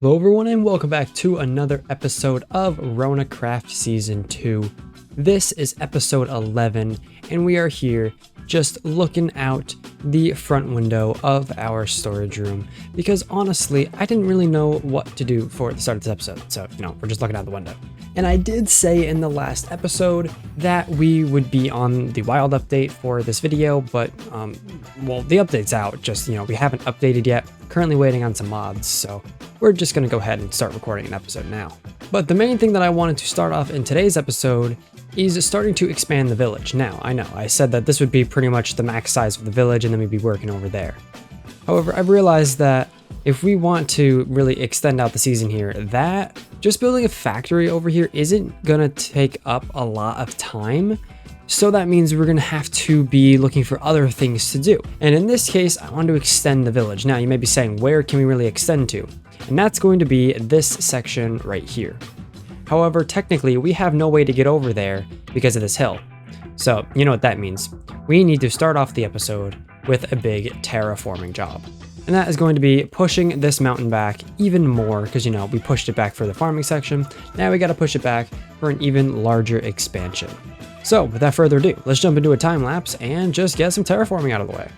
Hello everyone and welcome back to another episode of Ronacraft Season 2. This is episode 11 and we are here just looking out the front window of our storage room because honestly I didn't really know what to do for the start of this episode, so we're just looking out the window. And I did say in the last episode that we would be on the wild update for this video, but well, the update's out, just we haven't updated yet. Currently waiting on some mods, so we're just going to go ahead and start recording an episode now. But the main thing that I wanted to start off in today's episode is starting to expand the village. Now, I know, I said that this would be pretty much the max size of the village and then we'd be working over there. However, I've realized that if we want to really extend out the season here, that just building a factory over here isn't going to take up a lot of time. So that means we're going to have to be looking for other things to do. And in this case, I want to extend the village. Now, you may be saying, where can we really extend to? And that's going to be this section right here. However, technically, we have no way to get over there because of this hill. So, you know what that means. We need to start off the episode with a big terraforming job. And that is going to be pushing this mountain back even more because, we pushed it back for the farming section. Now we got to push it back for an even larger expansion. So, without further ado, let's jump into a time lapse and just get some terraforming out of the way.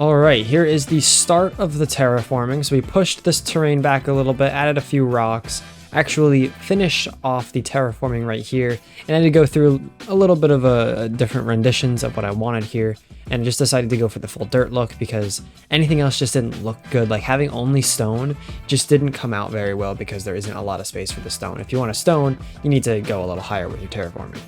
Alright, here is the start of the terraforming. So we pushed this terrain back a little bit, added a few rocks, actually finished off the terraforming right here, and I had to go through a little bit of a different renditions of what I wanted here, and just decided to go for the full dirt look because anything else just didn't look good. Like having only stone just didn't come out very well because there isn't a lot of space for the stone. If you want a stone, you need to go a little higher with your terraforming.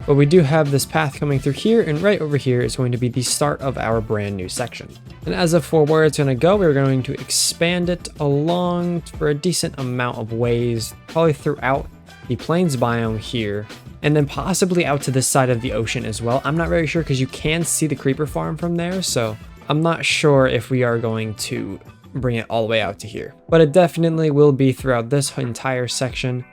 But we do have this path coming through here, and right over here is going to be the start of our brand new section. And as of for where it's going to go, we're going to expand it along for a decent amount of ways, probably throughout the plains biome here, and then possibly out to this side of the ocean as well. I'm not very sure because you can see the creeper farm from there, so I'm not sure if we are going to bring it all the way out to here. But it definitely will be throughout this entire section,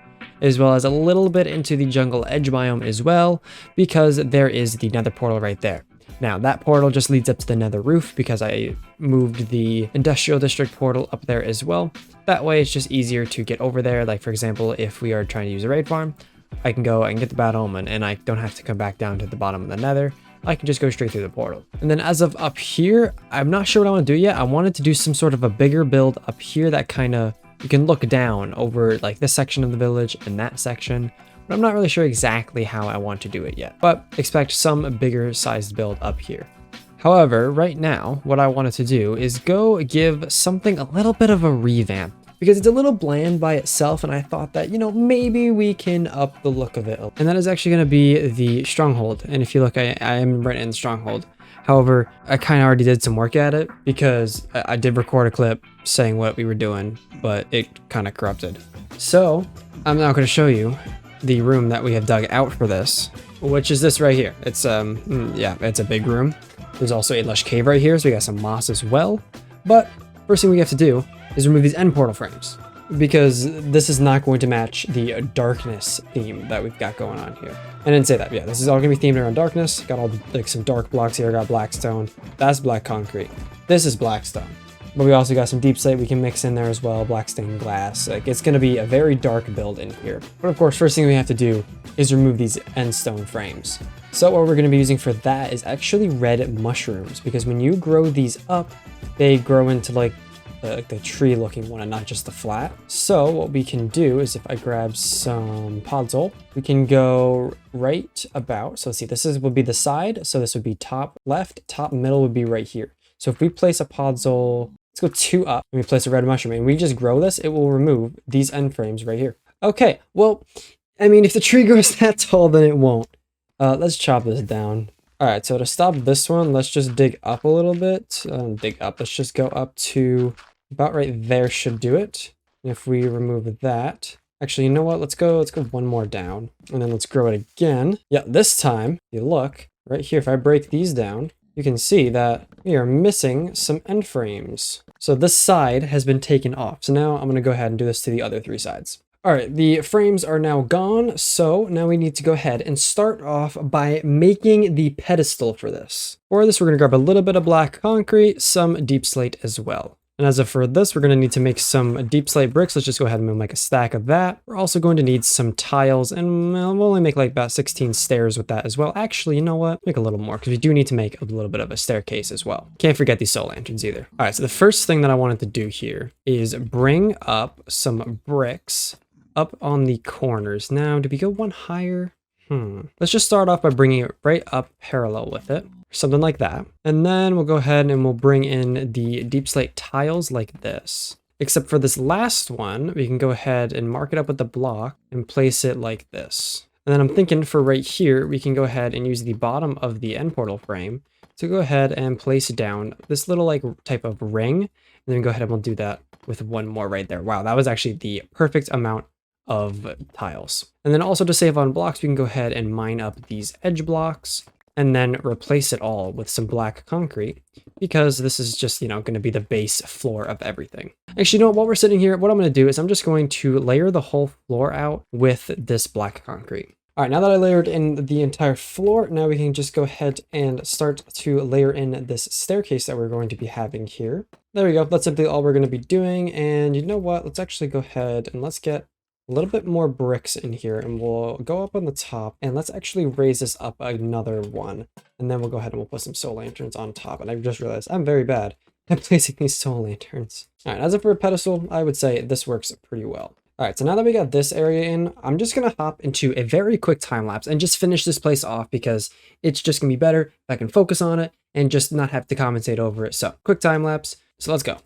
as well as a little bit into the jungle edge biome as well, because there is the nether portal right there. Now that portal just leads up to the nether roof because I moved the industrial district portal up there as well. That way it's just easier to get over there. Like for example, if we are trying to use a raid farm, I can go and get the bad omen and I don't have to come back down to the bottom of the nether. I can just go straight through the portal. And then as of up here, I'm not sure what I want to do yet. I wanted to do some sort of a bigger build up here that kind of you can look down over like this section of the village and that section, but I'm not really sure exactly how I want to do it yet, but expect some bigger sized build up here. However, right now, what I wanted to do is go give something a little bit of a revamp because it's a little bland by itself. And I thought that, maybe we can up the look of it. And that is actually going to be the stronghold. And if you look, I am right in the stronghold. However, I kind of already did some work at it because I did record a clip saying what we were doing, but it kind of corrupted. So I'm now going to show you the room that we have dug out for this, which is this right here. It's it's a big room. There's also a lush cave right here, so we got some moss as well. But first thing we have to do is remove these end portal frames because this is not going to match the darkness theme that we've got going on here. I didn't say that. Yeah, this is all gonna be themed around darkness. Got all like some dark blocks here. Got blackstone. That's black concrete. This is blackstone. But we also got some deep slate we can mix in there as well. Black stained glass. Like it's gonna be a very dark build in here. But of course, first thing we have to do is remove these end stone frames. So what we're gonna be using for that is actually red mushrooms because when you grow these up, they grow into like the tree looking one and not just the flat. So what we can do is if I grab some podzol, we can go right about, so let's see, would be the side. So this would be top left, top middle would be right here. So if we place a podzol Let's go 2 up and we place a red mushroom and we just grow this, it will remove these end frames right here. Okay, well, I mean, if the tree grows that tall, then it won't. Let's chop this down. All right, so to stop this one, let's just dig up a little bit. Dig up, let's just go up to about right there should do it. And if we remove that, actually, you know what? Let's go one more down and then let's grow it again. Yeah, this time, you look right here, if I break these down, you can see that we are missing some end frames. So this side has been taken off. So now I'm going to go ahead and do this to the other 3 sides. All right, the frames are now gone. So now we need to go ahead and start off by making the pedestal for this. For this, we're going to grab a little bit of black concrete, some deep slate as well. And as for this, we're going to need to make some deep slate bricks. Let's just go ahead and make a stack of that. We're also going to need some tiles, and we'll only make like about 16 stairs with that as well. Actually, you know what? Make a little more, because we do need to make a little bit of a staircase as well. Can't forget these soul lanterns either. All right, so the first thing that I wanted to do here is bring up some bricks up on the corners. Now, do we go one higher? Let's just start off by bringing it right up parallel with it. Something like that. And then we'll go ahead and we'll bring in the deep slate tiles like this. Except for this last one, we can go ahead and mark it up with the block and place it like this. And then I'm thinking for right here, we can go ahead and use the bottom of the end portal frame to go ahead and place down this little like type of ring. And then go ahead and we'll do that with one more right there. Wow, that was actually the perfect amount of tiles. And then also to save on blocks, we can go ahead and mine up these edge blocks and then replace it all with some black concrete, because this is just, you know, going to be the base floor of everything. Actually, you know what, while we're sitting here, what I'm going to do is I'm just going to layer the whole floor out with this black concrete. All right, now that I layered in the entire floor, now we can just go ahead and start to layer in this staircase that we're going to be having here. There we go, that's simply all we're going to be doing. And you know what, let's actually go ahead and let's get a little bit more bricks in here, and we'll go up on the top and let's actually raise this up another one. And then we'll go ahead and we'll put some soul lanterns on top. And I just realized I'm very bad at placing these soul lanterns. All right, as for a pedestal, I would say this works pretty well. All right, so now that we got this area in, I'm just gonna hop into a very quick time lapse and just finish this place off, because it's just gonna be better if I can focus on it and just not have to compensate over it. So quick time lapse, so let's go.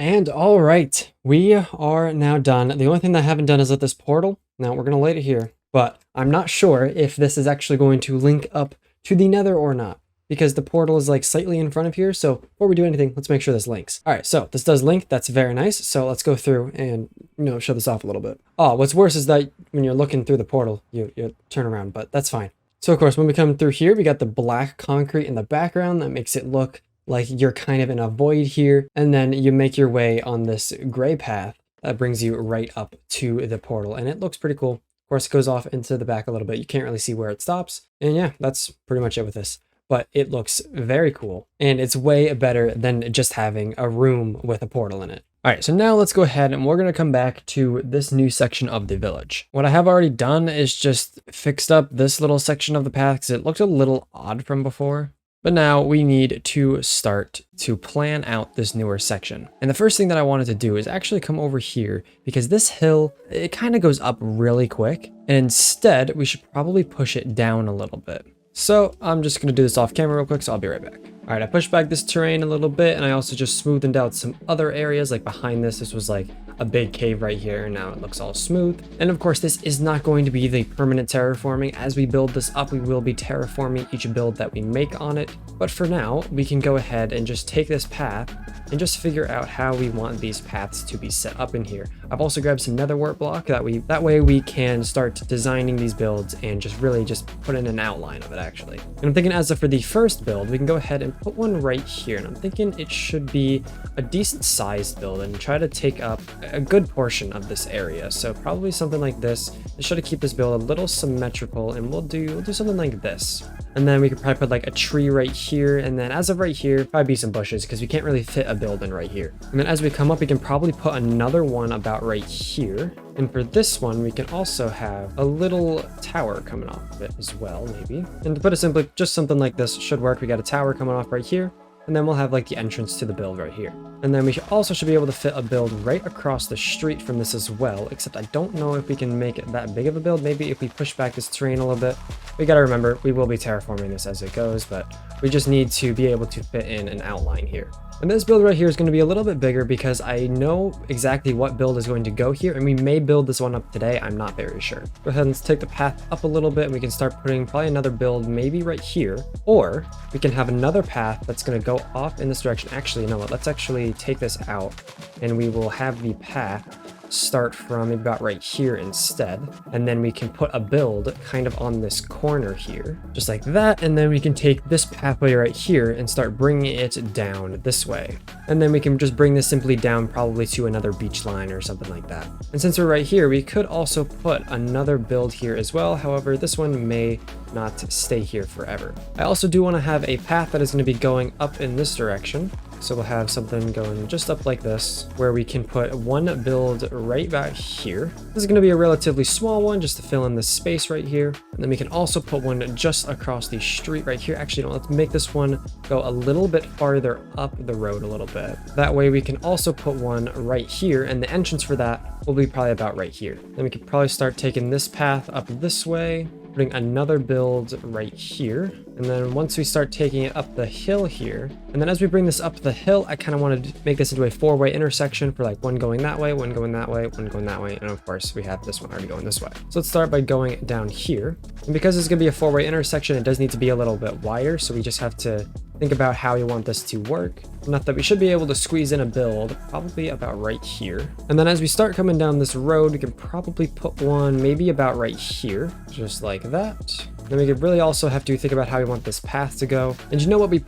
And all right, we are now done. The only thing that I haven't done is lit this portal. Now we're going to light it here, but I'm not sure if this is actually going to link up to the nether or not, because the portal is like slightly in front of here. So before we do anything, let's make sure this links. All right, so this does link. That's very nice. So let's go through and, you know, show this off a little bit. Oh, what's worse is that when you're looking through the portal, you turn around, but that's fine. So of course, when we come through here, we got the black concrete in the background that makes it look like you're kind of in a void here, and then you make your way on this gray path that brings you right up to the portal, and it looks pretty cool. Of course, it goes off into the back a little bit. You can't really see where it stops, and yeah, that's pretty much it with this. But it looks very cool, and it's way better than just having a room with a portal in it. All right, so now let's go ahead and we're going to come back to this new section of the village. What I have already done is just fixed up this little section of the path because it looked a little odd from before. But now we need to start to plan out this newer section. And the first thing that I wanted to do is actually come over here, because this hill, it kind of goes up really quick. And instead, we should probably push it down a little bit. So I'm just going to do this off camera real quick, so I'll be right back. All right, I pushed back this terrain a little bit, and I also just smoothed out some other areas, like behind this. This was like a big cave right here, and now it looks all smooth. And of course, this is not going to be the permanent terraforming. As we build this up, we will be terraforming each build that we make on it. But for now, we can go ahead and just take this path and just figure out how we want these paths to be set up in here. I've also grabbed some nether wart block that way we can start designing these builds and just really just put in an outline of it actually. And I'm thinking as for the first build, we can go ahead and put one right here. And I'm thinking it should be a decent sized build and try to take up a good portion of this area. So probably something like this. Just try to keep this build a little symmetrical, and we'll do something like this. And then we could probably put like a tree right here. And then as of right here, probably be some bushes because we can't really fit a building right here. And then as we come up, we can probably put another one about right here. And for this one, we can also have a little tower coming off of it as well, maybe. And to put it simply, just something like this should work. We got a tower coming off right here. And then we'll have like the entrance to the build right here. And then we also should be able to fit a build right across the street from this as well, except I don't know if we can make it that big of a build. Maybe if we push back this terrain a little bit. We got to remember, we will be terraforming this as it goes, but we just need to be able to fit in an outline here. And this build right here is going to be a little bit bigger because I know exactly what build is going to go here, and we may build this one up today. I'm not very sure. Go ahead and take the path up a little bit, and we can start putting probably another build maybe right here, or we can have another path that's going to go off in this direction. Actually, you know what? Let's actually take this out, and we will have the path start from maybe about right here instead, and then we can put a build kind of on this corner here, just like that, and then we can take this pathway right here and start bringing it down this way, and then we can just bring this simply down probably to another beach line or something like that. And since we're right here, we could also put another build here as well. However, this one may not stay here forever. I also do want to have a path that is going to be going up in this direction. So we'll have something going just up like this, where we can put one build right back here. This is going to be a relatively small one just to fill in the space right here. And then we can also put one just across the street right here. Actually, no, let's make this one go a little bit farther up the road a little bit. That way we can also put one right here, and the entrance for that will be probably about right here. Then we could probably start taking this path up this way, putting another build right here. And then once we start taking it up the hill here, and then as we bring this up the hill, I kind of want to make this into a four-way intersection for like one going that way, one going that way, one going that way, and of course we have this one already going this way. So let's start by going down here. And because it's going to be a four-way intersection, it does need to be a little bit wider, so we just have to think about how we want this to work. Enough that we should be able to squeeze in a build probably about right here. And then as we start coming down this road, we can probably put one maybe about right here, just like that. Then we could really also have to think about how we want this path to go. And you know what we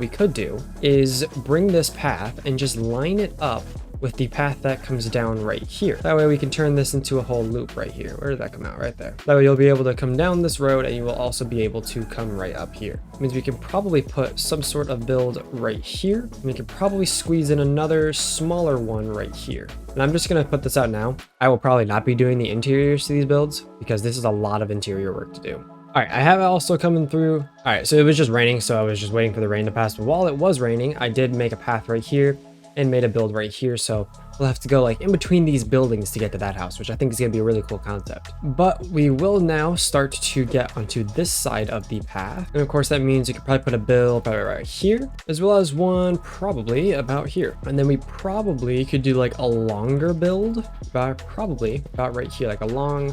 could do is bring this path and just line it up with the path that comes down right here. That way we can turn this into a whole loop right here. Where did that come out? Right there. That way you'll be able to come down this road, and you will also be able to come right up here. It means we can probably put some sort of build right here. And we can probably squeeze in another smaller one right here. And I'm just gonna put this out now. I will probably not be doing the interiors to these builds because this is a lot of interior work to do. All right, I have also coming through. All right, so it was just raining, so I was just waiting for the rain to pass. But while it was raining, I did make a path right here and made a build right here. So we'll have to go like in between these buildings to get to that house, which I think is gonna be a really cool concept. But we will now start to get onto this side of the path. And of course, that means you could probably put a build probably right here, as well as one probably about here. And then we probably could do like a longer build, probably about right here, like a long,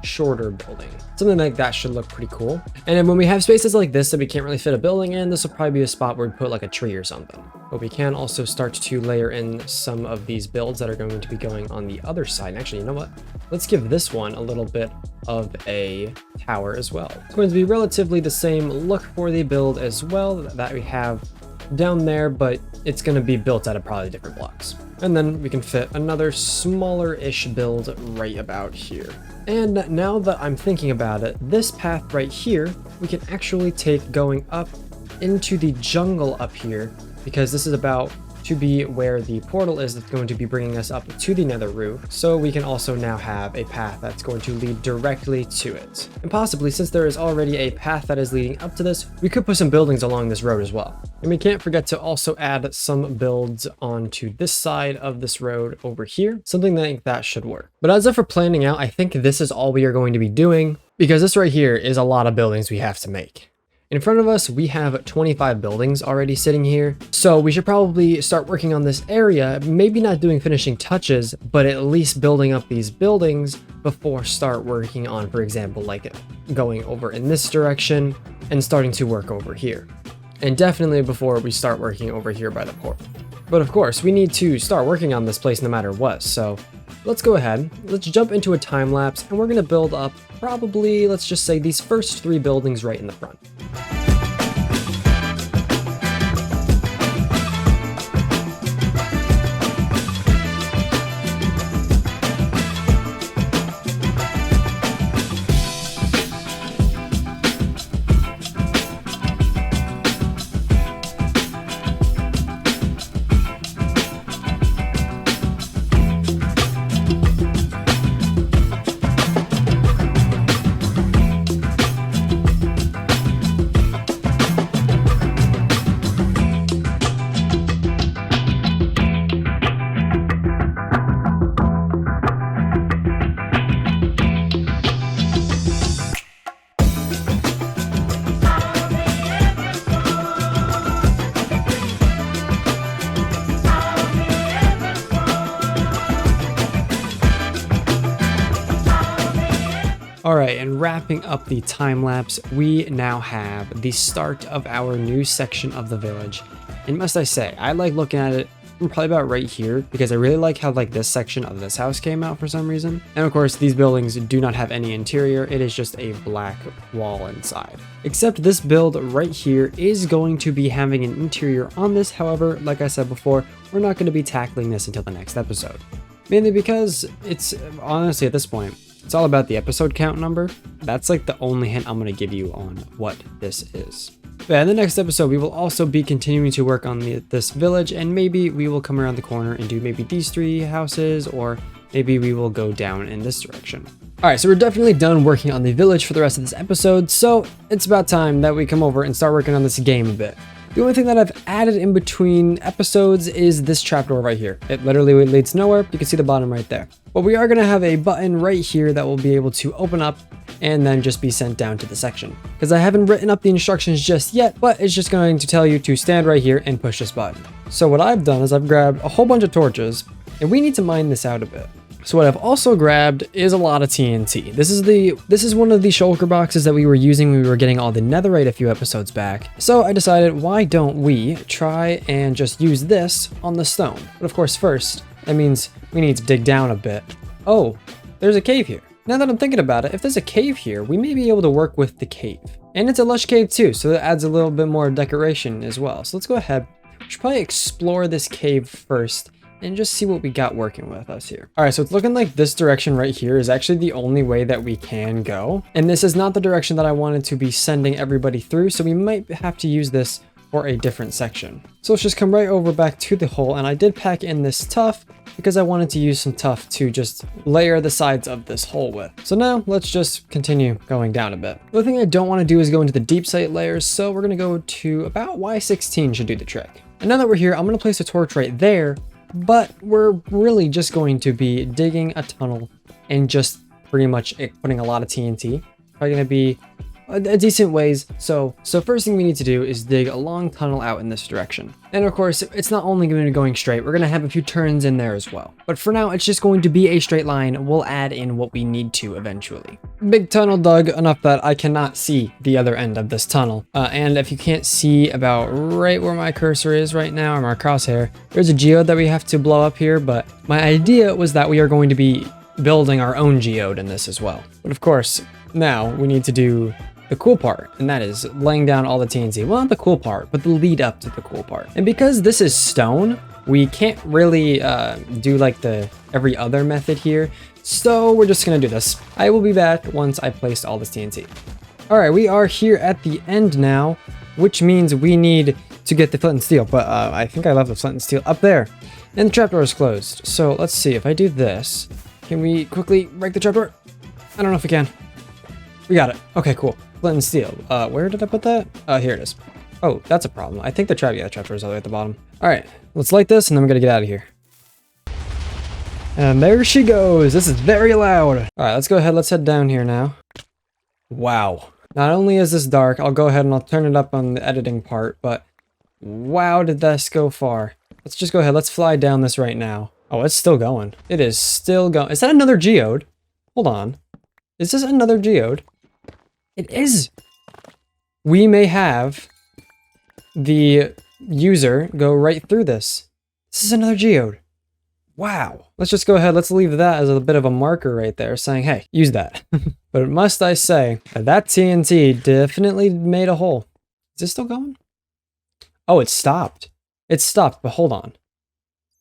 shorter building. Something like that should look pretty cool. And then when we have spaces like this that we can't really fit a building in, this will probably be a spot where we put like a tree or something. But we can also start to layer in some of these builds that are going to be going on the other side. And actually, you know what? Let's give this one a little bit of a tower as well. It's going to be relatively the same look for the build as well that we have down there, but it's going to be built out of probably different blocks. And then we can fit another smaller-ish build right about here. And now that I'm thinking about it, this path right here, we can actually take going up into the jungle up here, because this is about to be where the portal is that's going to be bringing us up to the nether roof. So we can also now have a path that's going to lead directly to it. And possibly, since there is already a path that is leading up to this, we could put some buildings along this road as well. And we can't forget to also add some builds onto this side of this road over here, something like that should work. But as if for planning out, I think this is all we are going to be doing, because this right here is a lot of buildings we have to make. In front of us, we have 25 buildings already sitting here. So we should probably start working on this area, maybe not doing finishing touches, but at least building up these buildings before start working on, for example, like going over in this direction and starting to work over here. And definitely before we start working over here by the portal. But of course, we need to start working on this place no matter what. So let's go ahead, let's jump into a time lapse, and we're gonna build up probably, let's just say, these first 3 buildings right in the front. Alright, and wrapping up the time lapse, we now have the start of our new section of the village. And must I say, I like looking at it from probably about right here, because I really like how like this section of this house came out for some reason. And of course, these buildings do not have any interior, it is just a black wall inside. Except this build right here is going to be having an interior on this. However, like I said before, we're not going to be tackling this until the next episode. Mainly because it's honestly at this point, it's all about the episode count number. That's like the only hint I'm going to give you on what this is. But in the next episode, we will also be continuing to work on this village, and maybe we will come around the corner and do maybe these 3 houses, or maybe we will go down in this direction. Alright, so we're definitely done working on the village for the rest of this episode, so it's about time that we come over and start working on this game a bit. The only thing that I've added in between episodes is this trapdoor right here. It literally leads nowhere. You can see the bottom right there. But we are going to have a button right here that will be able to open up and then just be sent down to the section. Because I haven't written up the instructions just yet, but it's just going to tell you to stand right here and push this button. So what I've done is I've grabbed a whole bunch of torches, and we need to mine this out a bit. So what I've also grabbed is a lot of TNT. This is one of the shulker boxes that we were using when we were getting all the netherite a few episodes back. So I decided, why don't we try and just use this on the stone? But of course, first, that means we need to dig down a bit. Oh, there's a cave here. Now that I'm thinking about it, if there's a cave here, we may be able to work with the cave. And it's a lush cave too, so that adds a little bit more decoration as well. So let's go ahead. We should probably explore this cave first and just see what we got working with us here. All right, so it's looking like this direction right here is actually the only way that we can go. And this is not the direction that I wanted to be sending everybody through, so we might have to use this for a different section. So let's just come right over back to the hole, and I did pack in this tuff because I wanted to use some tuff to just layer the sides of this hole with. So now let's just continue going down a bit. The other thing I don't want to do is go into the deep site layers, so we're gonna go to about Y16 should do the trick. And now that we're here, I'm gonna place a torch right there, but we're really just going to be digging a tunnel and just pretty much putting a lot of TNT. Probably gonna be a decent ways. So first thing we need to do is dig a long tunnel out in this direction. And of course, it's not only going to be going straight, we're going to have a few turns in there as well. But for now, it's just going to be a straight line. We'll add in what we need to eventually. Big tunnel dug enough that I cannot see the other end of this tunnel. And if you can't see about right where my cursor is right now, or my crosshair, there's a geode that we have to blow up here. But my idea was that we are going to be building our own geode in this as well. But of course, now we need to do the cool part, and that is laying down all the TNT. Well, not the cool part, but the lead up to the cool part. And because this is stone, we can't really do like the every other method here. So we're just gonna do this. I will be back once I placed all this TNT. All right, we are here at the end now, which means we need to get the flint and steel, but I think I left the flint and steel up there. And the trapdoor is closed. So let's see, if I do this, can we quickly break the trapdoor? I don't know if we can. We got it. Okay, cool. Flint and steel. Where did I put that? Here it is. Oh, that's a problem. I think the trapdoor is all the way at the bottom. All right, let's light this and then we're gonna get out of here. And there she goes. This is very loud. All right, let's go ahead. Let's head down here now. Wow. Not only is this dark, I'll go ahead and I'll turn it up on the editing part, but wow, did this go far. Let's just go ahead. Let's fly down this right now. Oh, it's still going. It is still going. Is that another geode? Hold on. Is this another geode? It is. We may have the user go right through this. This is another geode. Wow. Let's just go ahead. Let's leave that as a bit of a marker right there saying, hey, use that. But must I say that TNT definitely made a hole. Is this still going? Oh, it stopped. It stopped, but hold on.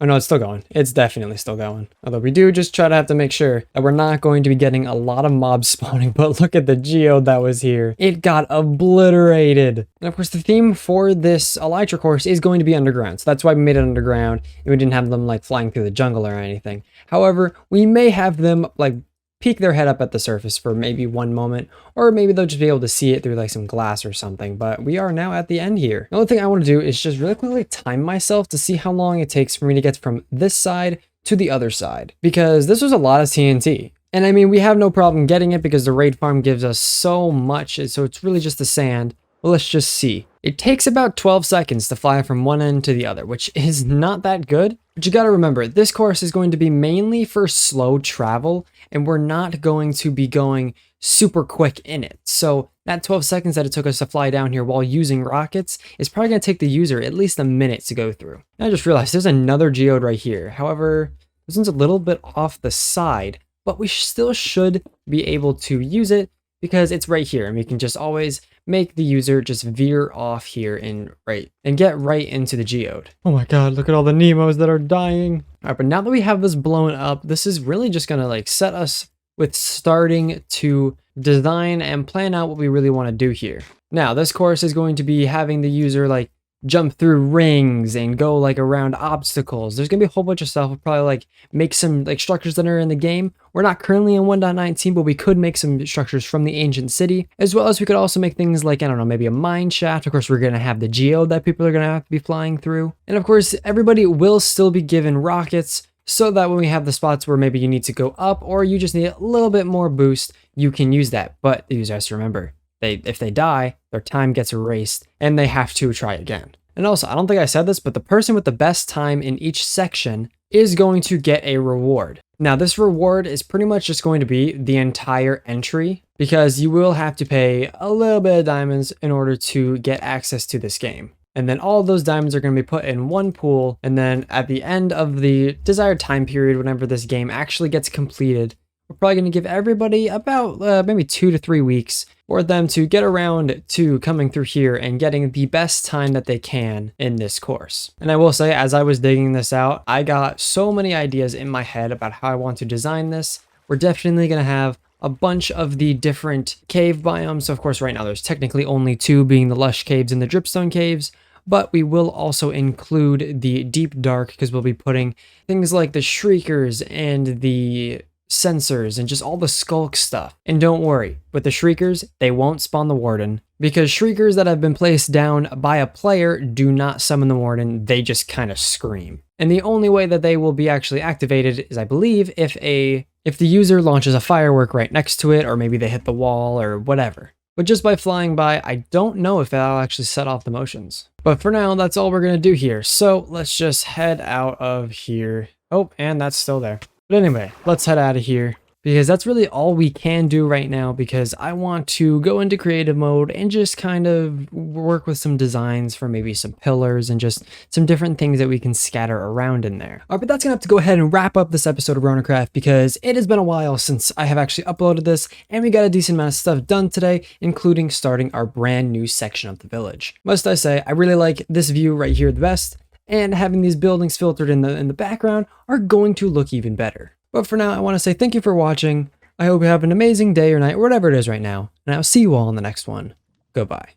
Oh no, it's still going. It's definitely still going. Although we do just try to have to make sure that we're not going to be getting a lot of mobs spawning, but look at the geode that was here. It got obliterated. And of course, the theme for this Elytra course is going to be underground. So that's why we made it underground and we didn't have them like flying through the jungle or anything. However, we may have them like peek their head up at the surface for maybe one moment, or maybe they'll just be able to see it through like some glass or something, but we are now at the end here. The only thing I want to do is just really quickly time myself to see how long it takes for me to get from this side to the other side, because this was a lot of TNT. And I mean, we have no problem getting it because the raid farm gives us so much, so it's really just the sand. Well, let's just see. It takes about 12 seconds to fly from one end to the other, which is not that good. But you gotta remember, this course is going to be mainly for slow travel, and we're not going to be going super quick in it. So that 12 seconds that it took us to fly down here while using rockets is probably going to take the user at least a minute to go through. And I just realized there's another geode right here. However, this one's a little bit off the side, but we still should be able to use it because it's right here, and we can just always make the user just veer off here and get right into the geode. Oh my god, look at all the Nemos that are dying. All right, but now that we have this blown up, this is really just gonna like set us with starting to design and plan out what we really want to do here. Now, this course is going to be having the user like jump through rings and go like around obstacles. There's gonna be a whole bunch of stuff. We'll probably like make some like structures that are in the game. We're not currently in 1.19, but we could make some structures from the ancient city, as well as we could also make things like, I don't know, maybe a mine shaft. Of course, we're gonna have the geode that people are gonna have to be flying through. And of course, everybody will still be given rockets, so that when we have the spots where maybe you need to go up or you just need a little bit more boost, you can use that. But the user has to remember, if they die, their time gets erased and they have to try again. And also, I don't think I said this, but the person with the best time in each section is going to get a reward. Now, this reward is pretty much just going to be the entire entry, because you will have to pay a little bit of diamonds in order to get access to this game. And then all of those diamonds are going to be put in one pool, and then at the end of the desired time period, whenever this game actually gets completed, we're probably going to give everybody about maybe 2 to 3 weeks for them to get around to coming through here and getting the best time that they can in this course. And I will say, as I was digging this out, I got so many ideas in my head about how I want to design this. We're definitely going to have a bunch of the different cave biomes. So of course, right now there's technically only 2, being the lush caves and the dripstone caves. But we will also include the deep dark, because we'll be putting things like the shriekers and the sensors and just all the skulk stuff. And don't worry, with the shriekers, they won't spawn the warden, because shriekers that have been placed down by a player do not summon the warden, they just kind of scream. And the only way that they will be actually activated is, I believe, if the user launches a firework right next to it, or maybe they hit the wall or whatever. But just by flying by, I don't know if that'll actually set off the motions. But for now, that's all we're going to do here. So let's just head out of here. Oh, and that's still there. But anyway, let's head out of here, because that's really all we can do right now, because I want to go into creative mode and just kind of work with some designs for maybe some pillars and just some different things that we can scatter around in there. All right, but that's gonna have to go ahead and wrap up this episode of Ronacraft, because it has been a while since I have actually uploaded this, and we got a decent amount of stuff done today, including starting our brand new section of the village. Must I say, I really like this view right here the best, and having these buildings filtered in the background are going to look even better. But for now, I want to say thank you for watching. I hope you have an amazing day or night, or whatever it is right now, and I'll see you all in the next one. Goodbye.